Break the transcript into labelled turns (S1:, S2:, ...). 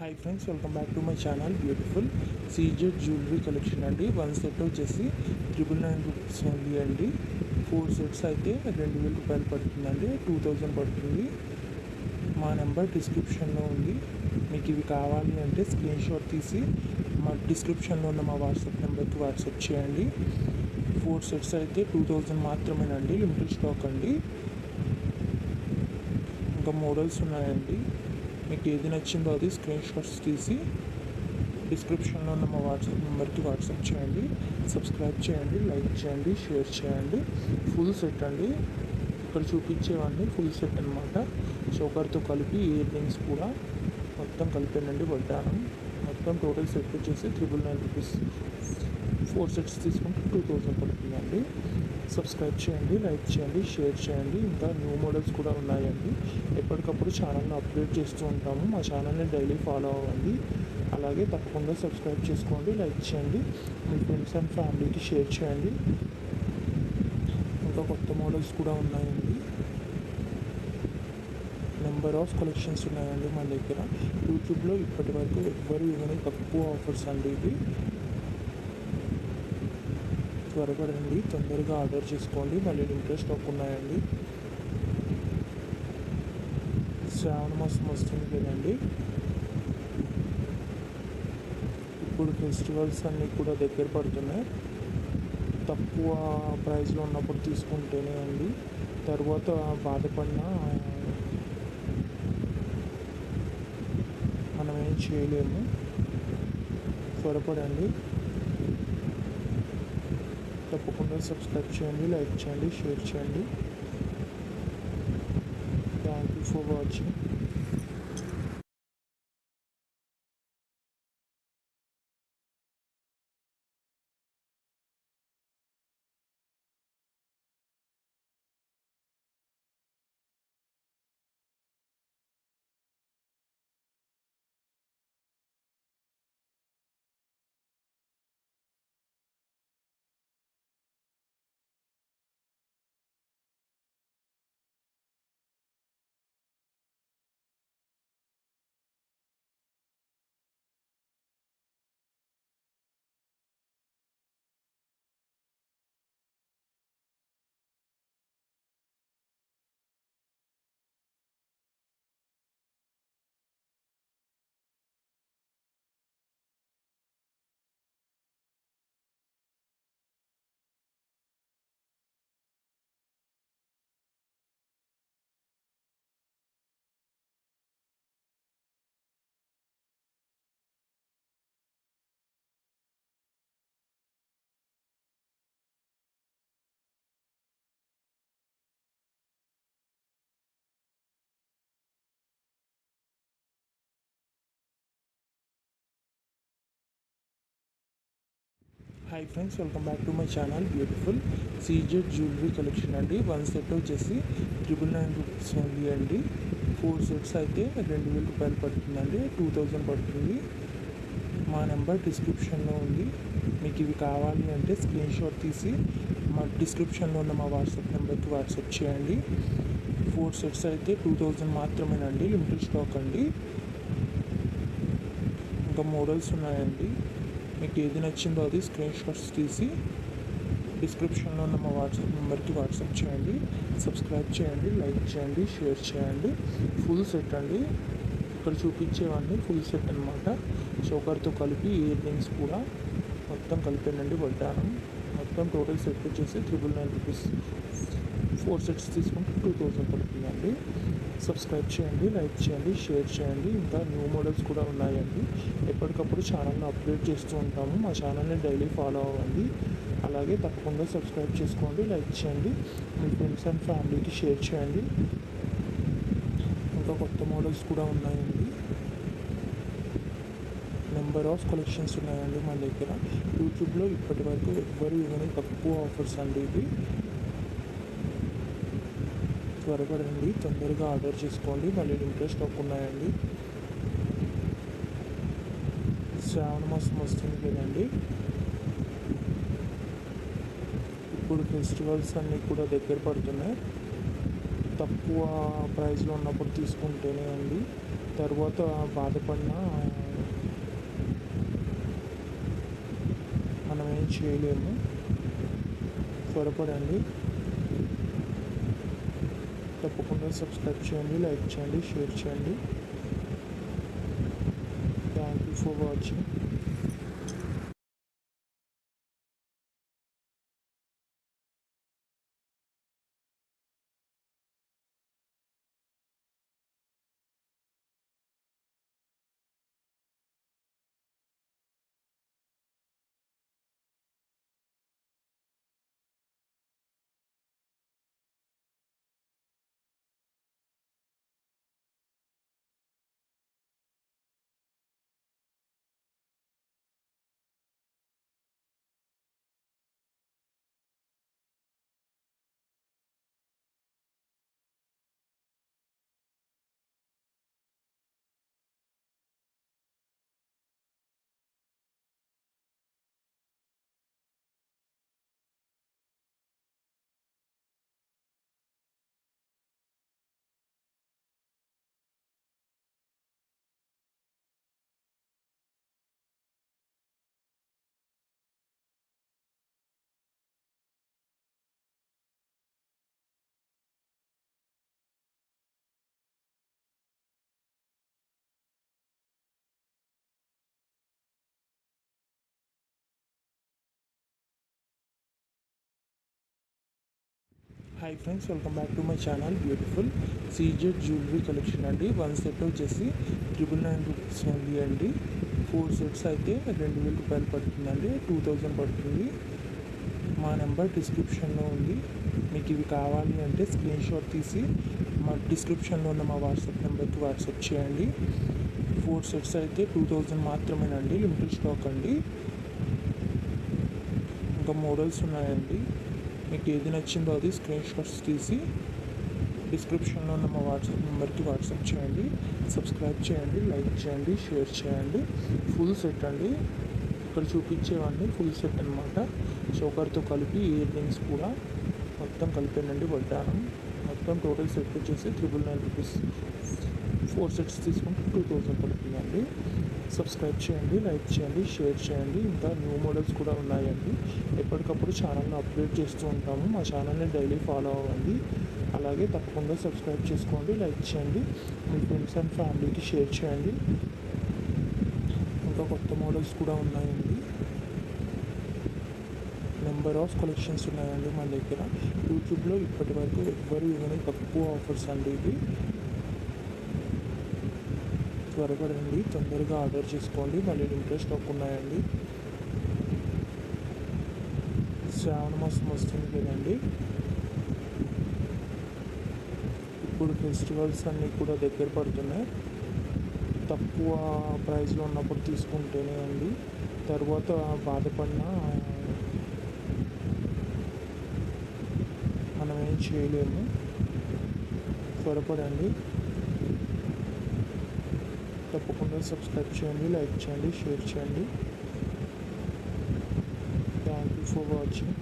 S1: Hi friends, welcome back to my channel. Beautiful CZ jewellery collection అండి. 1 set వచ్చేసి 999 rupees only అండి. 4 sets అయితే 2000 రూపాయలు పడుతుందండి. 2000 పడుతుంది. మా నెంబర్ డిస్క్రిప్షన్లో ఉంది. మీకు ఇవి కావాలి అంటే స్క్రీన్ షాట్ తీసి మా డిస్క్రిప్షన్లో ఉన్న మా వాట్సాప్ నెంబర్కి వాట్సాప్ చేయండి. 4 సెట్స్ అయితే 2000 మాత్రమేనండి. లిమిటెడ్ స్టాక్ అండి. ఇంకా మోడల్స్ ఉన్నాయండి. మీకు ఏది నచ్చిందో అది స్క్రీన్ షాట్స్ తీసి డిస్క్రిప్షన్లో ఉన్న మా వాట్సాప్ నెంబర్కి వాట్సాప్ చేయండి. సబ్స్క్రైబ్ చేయండి, లైక్ చేయండి, షేర్ చేయండి. ఫుల్ సెట్ అండి. ఇక్కడ చూపించేవన్నీ ఫుల్ సెట్ అనమాట. చోకర్తో కలిపి ఇయర్ రింగ్స్ కూడా మొత్తం కలిపానండి. వడ్డానం మొత్తం టోటల్ సెట్ వచ్చేసి 999 రూపీస్. 4 సెట్స్ తీసుకుంటే 2000 పడుతుందండి. సబ్స్క్రైబ్ చేయండి, లైక్ చేయండి, షేర్ చేయండి. ఇంకా న్యూ మోడల్స్ కూడా ఉన్నాయండి. ఎప్పటికప్పుడు ఛానల్ని అప్డేట్ చేస్తూ ఉంటాము. మా ఛానల్ని డైలీ ఫాలో అవ్వండి. అలాగే తప్పకుండా సబ్స్క్రైబ్ చేసుకోండి, లైక్ చేయండి, మీ ఫ్రెండ్స్ అండ్ ఫ్యామిలీకి షేర్ చేయండి. ఇంకా కొత్త మోడల్స్ కూడా ఉన్నాయండి. నెంబర్ ఆఫ్ కలెక్షన్స్ ఉన్నాయండి మన దగ్గర. యూట్యూబ్లో ఇప్పటి వరకు ఎవ్వరు ఇవ్వని తక్కువ ఆఫర్స్ అండి ఇవి. త్వరపడండి, తొందరగా ఆర్డర్ చేసుకోండి. మళ్ళీ లిమిటెడ్ స్టాక్ ఉన్నాయండి. శ్రావణ మాసం వస్తుంది కదండి. ఇప్పుడు ఫెస్టివల్స్ అన్నీ కూడా దగ్గర పడుతున్నాయి. తక్కువ ప్రైస్లో ఉన్నప్పుడు తీసుకుంటేనే అండి. తర్వాత బాధపడినా మనం ఏం చేయలేము. త్వరపడండి. తప్పకుండా సబ్స్క్రైబ్ చేయండి, లైక్ చేయండి, షేర్ చేయండి. Thank you for watching. Hi friends, welcome back to my channel. Beautiful CZ jewellery collection అండి. 1 సెట్ వచ్చేసి 999 రూపీస్ ఓన్లీ అండి. 4 సెట్స్ అయితే 2000 రూపాయలు పడుతుందండి. 2000 పడుతుంది. మా నెంబర్ డిస్క్రిప్షన్లో ఉంది. మీకు ఇవి కావాలి అంటే స్క్రీన్ షాట్ తీసి మా డిస్క్రిప్షన్లో ఉన్న మా వాట్సాప్ నెంబర్కి వాట్సాప్ చేయండి. 4 సెట్స్ అయితే 2000 మాత్రమేనండి. లిమిటెడ్ స్టాక్ అండి. ఇంకా మోడల్స్ ఉన్నాయండి. మీకు ఏది నచ్చిందో అది స్క్రీన్ షాట్స్ తీసి డిస్క్రిప్షన్లో ఉన్న మా వాట్సాప్ నెంబర్కి వాట్సాప్ చేయండి. సబ్స్క్రైబ్ చేయండి, లైక్ చేయండి, షేర్ చేయండి. ఫుల్ సెట్ అండి. ఇక్కడ చూపించేవన్నీ ఫుల్ సెట్ అనమాట. చోకర్తో కలిపి ఇయర్ రింగ్స్ కూడా మొత్తం కలిపానండి. వడ్డానం మొత్తం టోటల్ సెట్ వచ్చేసి 999 రూపీస్. 4 సెట్స్ తీసుకుంటే 2000 పడుతుందండి. సబ్స్క్రైబ్ చేయండి, లైక్ చేయండి, షేర్ చేయండి. ఇంకా న్యూ మోడల్స్ కూడా ఉన్నాయండి. ఎప్పటికప్పుడు ఛానల్ని అప్డేట్ చేస్తూ ఉంటాము. మా ఛానల్ని డైలీ ఫాలో అవ్వండి. అలాగే తప్పకుండా సబ్స్క్రైబ్ చేసుకోండి, లైక్ చేయండి, మీ ఫ్రెండ్స్ అండ్ ఫ్యామిలీకి షేర్ చేయండి. ఇంకా కొత్త మోడల్స్ కూడా ఉన్నాయండి. నెంబర్ ఆఫ్ కలెక్షన్స్ ఉన్నాయండి మన దగ్గర. యూట్యూబ్లో ఇప్పటి వరకు ఎవ్వరు ఇవ్వని తక్కువ ఆఫర్స్ అండి ఇవి. త్వరపడండి, తొందరగా ఆర్డర్ చేసుకోండి. మళ్ళీ లిమిటెడ్ స్టాక్ ఉన్నాయండి. శ్రావణ మాసం వస్తుంది కదండి. ఇప్పుడు ఫెస్టివల్స్ అన్నీ కూడా దగ్గర పడుతున్నాయి. తక్కువ ప్రైస్లో ఉన్నప్పుడు తీసుకుంటేనే అండి. తర్వాత బాధపడినా మనం ఏం చేయలేము. త్వరపడండి. తప్పకుండా సబ్స్క్రైబ్ చేయండి, లైక్ చేయండి, షేర్ చేయండి. Thank you for watching. Hi friends, welcome back to my channel. Beautiful CZ jewellery collection అండి. 1 సెట్ వచ్చేసి 999 రూపీస్ ఉంది అండి. 4 సెట్స్ అయితే 2000 రూపాయలు పడుతుందండి. 2000 పడుతుంది. మా నెంబర్ డిస్క్రిప్షన్లో ఉంది. మీకు ఇవి కావాలి అంటే స్క్రీన్ షాట్ తీసి మా డిస్క్రిప్షన్లో ఉన్న మా వాట్సాప్ నెంబర్కి వాట్సాప్ చేయండి. 4 సెట్స్ అయితే 2000 మాత్రమేనండి. లిమిటెడ్ స్టాక్ అండి. ఇంకా మోడల్స్ ఉన్నాయండి. మీకు ఏది నచ్చిందో అది స్క్రీన్ షాట్స్ తీసి డిస్క్రిప్షన్లో ఉన్న మా వాట్సాప్ నెంబర్కి వాట్సాప్ చేయండి. సబ్స్క్రైబ్ చేయండి, లైక్ చేయండి, షేర్ చేయండి. ఫుల్ సెట్ అండి. ఇక్కడ చూపించేవన్నీ ఫుల్ సెట్ అనమాట. చోకర్తో కలిపి ఇయర్ రింగ్స్ కూడా మొత్తం కలిపానండి. వడ్డానం మొత్తం టోటల్ సెట్ వచ్చేసి 999 రూపీస్. 4 సెట్స్ తీసుకుంటే 2000 పడుతుందండి. సబ్స్క్రైబ్ చేయండి, లైక్ చేయండి, షేర్ చేయండి. ఇంకా న్యూ మోడల్స్ కూడా ఉన్నాయండి. ఎప్పటికప్పుడు ఛానల్ని అప్డేట్ చేస్తూ ఉంటాము. మా ఛానల్ని డైలీ ఫాలో అవ్వండి. అలాగే తప్పకుండా సబ్స్క్రైబ్ చేసుకోండి, లైక్ చేయండి, మీ ఫ్రెండ్స్ అండ్ ఫ్యామిలీకి షేర్ చేయండి. ఇంకా కొత్త మోడల్స్ కూడా ఉన్నాయండి. నెంబర్ ఆఫ్ కలెక్షన్స్ ఉన్నాయండి మన దగ్గర. యూట్యూబ్లో ఇప్పటి వరకు ఎవ్వరు ఇవ్వని తక్కువ ఆఫర్స్ అండి ఇవి. త్వరపడండి, తొందరగా ఆర్డర్ చేసుకోండి. మళ్ళీ లిమిటెడ్ స్టాక్ ఉన్నాయండి. శ్రావణ మాసం వస్తుంది కదండి. ఇప్పుడు ఫెస్టివల్స్ అన్నీ కూడా దగ్గర పడుతున్నాయి. తక్కువ ప్రైస్లో ఉన్నప్పుడు తీసుకుంటేనే అండి. తర్వాత బాధపడినా మనం ఏం చేయలేము. త్వరపడండి. తప్పకుండా సబ్స్క్రైబ్ చేయండి, లైక్ చేయండి, షేర్ చేయండి. Thank you for watching.